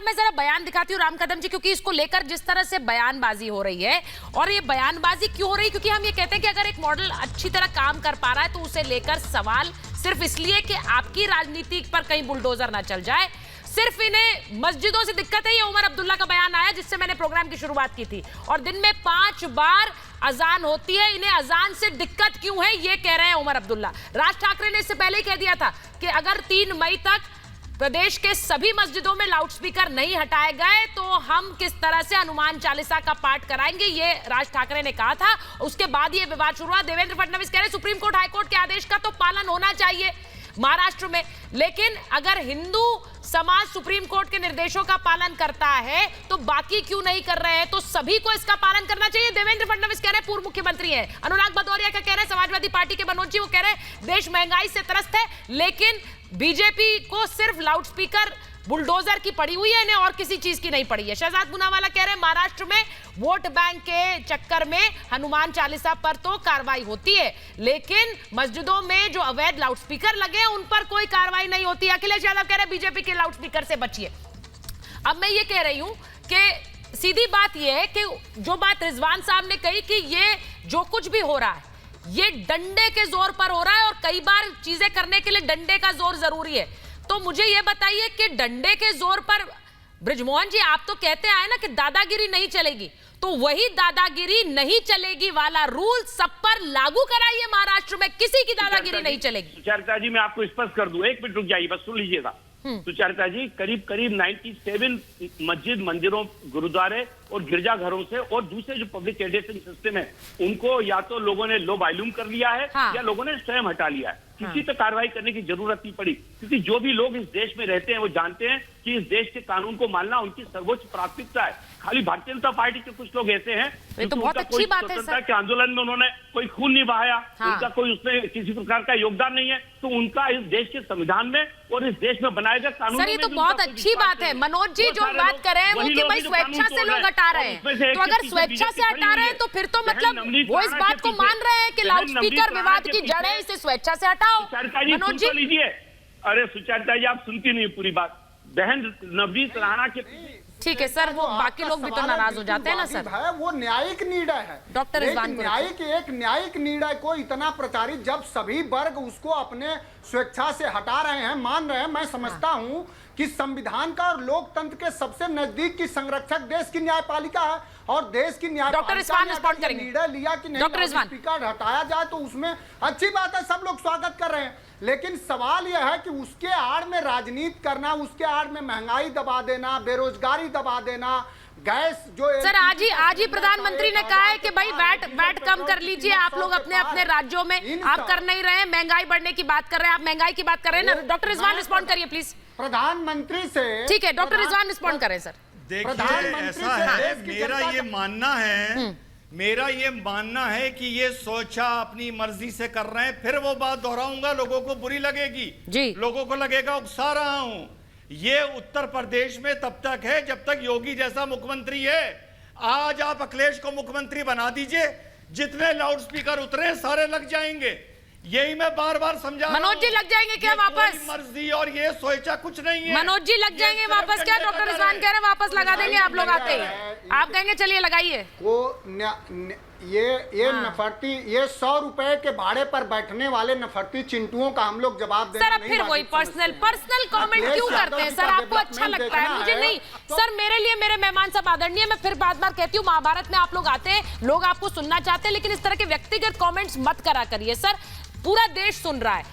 मैं जरा बयान दिखाती हूँ राम कदम जी, क्योंकि इसको लेकर जिस तरह से बयानबाजी हो रही है, और ये बयानबाजी क्यों हो रही है, क्योंकि हम ये कहते हैं कि अगर एक मॉडल अच्छी तरह काम कर पा रहा है तो उसे लेकर सवाल सिर्फ इसलिए कि आपकी राजनीति पर कहीं बुलडोजर ना चल जाए। सिर्फ इन्हें मस्जिदों से दिक्कत है। ये उमर अब्दुल्ला का बयान आया जिससे मैंने प्रोग्राम की शुरुआत की थी, और दिन में 5 बार अजान होती है, इन्हें अजान से दिक्कत क्यों है, ये कह रहे हैं उमर अब्दुल्ला। राज ठाकरे ने इससे पहले ही कह दिया था कि अगर 3 मई तक प्रदेश के सभी मस्जिदों में लाउडस्पीकर नहीं हटाए गए तो हम किस तरह से हनुमान चालीसा का पाठ कराएंगे, ये राज ठाकरे ने कहा था। उसके बाद ये विवाद शुरू हुआ। देवेंद्र फडणवीस कह रहे सुप्रीम कोर्ट हाईकोर्ट के आदेश का तो पालन होना चाहिए महाराष्ट्र में, लेकिन अगर हिंदू समाज सुप्रीम कोर्ट के निर्देशों का पालन करता है तो बाकी क्यों नहीं कर रहे हैं, तो सभी को इसका पालन करना चाहिए। देवेंद्र फडणवीस कह रहे हैं, पूर्व मुख्यमंत्री हैं। अनुराग भदौरिया का कह रहे हैं, समाजवादी पार्टी के मनोज जी वो कह रहे हैं देश महंगाई से त्रस्त है, लेकिन बीजेपी को सिर्फ लाउडस्पीकर बुलडोजर की पड़ी हुई है, इन्हें और किसी चीज की नहीं पड़ी है। शहजाद पूनावाला कह रहे हैं महाराष्ट्र में वोट बैंक के चक्कर में हनुमान चालीसा पर तो कार्रवाई होती है, लेकिन मस्जिदों में जो अवैध लाउडस्पीकर लगे हैं उन पर कोई कार्रवाई नहीं होती। अखिलेश यादव कह रहे हैं बीजेपी के लाउडस्पीकर से बचिए। अब मैं ये कह रही हूं कि सीधी बात यह है कि जो बात रिजवान साहब ने कही कि ये जो कुछ भी हो रहा है ये डंडे के जोर पर हो रहा है, और कई बार चीजें करने के लिए डंडे का जोर जरूरी है। तो मुझे यह बताइए कि डंडे के जोर पर, बृजमोहन जी आप तो कहते आए ना कि दादागिरी नहीं चलेगी, तो वही दादागिरी नहीं चलेगी वाला रूल सब पर लागू कराइए महाराष्ट्र में, किसी की दादागिरी नहीं चलेगी। सुचरिता जी मैं आपको स्पष्ट कर दूं, 1 मिनट रुक जाइए, बस सुन लीजिएगा। सुचरिता जी करीब 97 मस्जिद, मंदिरों, गुरुद्वारे और गिरजाघरों से और दूसरे जो पब्लिक एड्रेसिंग सिस्टम है उनको या तो लोगों ने लो वॉल्यूम कर लिया है, हाँ। या लोगों ने स्वयं हटा लिया है। किसी तो कार्रवाई करने की जरूरत नहीं पड़ी, क्योंकि जो भी लोग इस देश में रहते हैं वो जानते हैं कि इस देश के कानून को मानना उनकी सर्वोच्च प्राथमिकता है। खाली भारतीय जनता पार्टी के कुछ लोग ऐसे हैं तो बहुत अच्छी बात है सर। के आंदोलन में उन्होंने कोई खून नहीं बहाया, हाँ। उनका कोई उसमें किसी प्रकार का योगदान नहीं है, तो उनका इस देश के संविधान में और इस देश में बनाए गए कानून सर ये तो बहुत अच्छी बात है। मनोज जी जो बात कर रहे हैं वो कि भाई स्वेच्छा से लोग हटा रहे हैं, तो अगर स्वेच्छा से हटा रहे हैं तो फिर तो मतलब वो इस बात को मान रहे हैं कि लाउडस्पीकर विवाद की जड़ है, इसे स्वेच्छा से हटाओ। मनोज जी लीजिए, अरे सुचरिता जी आप सुनती नहीं पूरी बात। बहन नवनीत राणा के, ठीक है सर, वो बाकी लोग भी तो नाराज हो जाते हैं ना सर। है वो न्यायिक निर्णय है डॉक्टर एक न्यायिक निर्णय को इतना प्रचारित, जब सभी वर्ग उसको अपने स्वेच्छा से हटा रहे हैं, मान रहे हैं। मैं समझता हूं कि संविधान का और लोकतंत्र के सबसे नजदीक की संरक्षक देश की न्यायपालिका है, और देश की न्यायपालिका ने निर्णय लिया कि नहीं स्पीकर हटाया जाए तो उसमें अच्छी बात है, सब लोग स्वागत कर रहे हैं। लेकिन सवाल यह है कि उसके आड़ में राजनीति करना, उसके आड़ में महंगाई दबा देना, बेरोजगारी दबा देना, गैस जो सर आज ही प्रधानमंत्री ने कहा है कि भाई वैट कम कर लीजिए आप लोग अपने अपने राज्यों में, आप कर नहीं रहे हैं, महंगाई बढ़ने की बात कर रहे हैं, आप महंगाई की बात कर रहे हैं ना। डॉक्टर रिजवान रिस्पॉन्ड करिए प्लीज। प्रधानमंत्री से, ठीक है डॉक्टर रिजवान रिस्पॉन्ड करें सर। देखिए ऐसा है, मेरा ये मानना है कि ये सोचा अपनी मर्जी से कर रहे हैं। फिर वो बात दोहराऊंगा, लोगों को बुरी लगेगी जी, लोगों को लगेगा उकसा रहा हूं। ये उत्तर प्रदेश में तब तक है जब तक योगी जैसा मुख्यमंत्री है। आज आप अखिलेश को मुख्यमंत्री बना दीजिए, जितने लाउडस्पीकर उतरे सारे लग जाएंगे। यही मैं बार बार समझा। मनोज जी लग जाएंगे क्या वापस? मर्जी और ये सोचा कुछ नहीं है। मनोज जी लग जाएंगे वापस क्या? डॉक्टर रिजवान कह रहे हैं वापस लगा देंगे आप लोग आते ही। आप कहेंगे चलिए लगाइए। वो ये नफरती, ये 100 रुपए के भाड़े पर बैठने वाले नफरती चिंटुओं का हम लोग जवाब देना सर। अब फिर वही पर्सनल कमेंट क्यों करते हैं सर? आपको अच्छा लगता है, मुझे नहीं सर। मेरे लिए मेरे मेहमान सब आदरणीय। मैं फिर बार कहती हूँ महाभारत में आप लोग आते हैं, लोग आपको सुनना चाहते हैं, लेकिन इस तरह के व्यक्तिगत कमेंट्स मत करा करिए सर। पूरा देश सुन रहा है।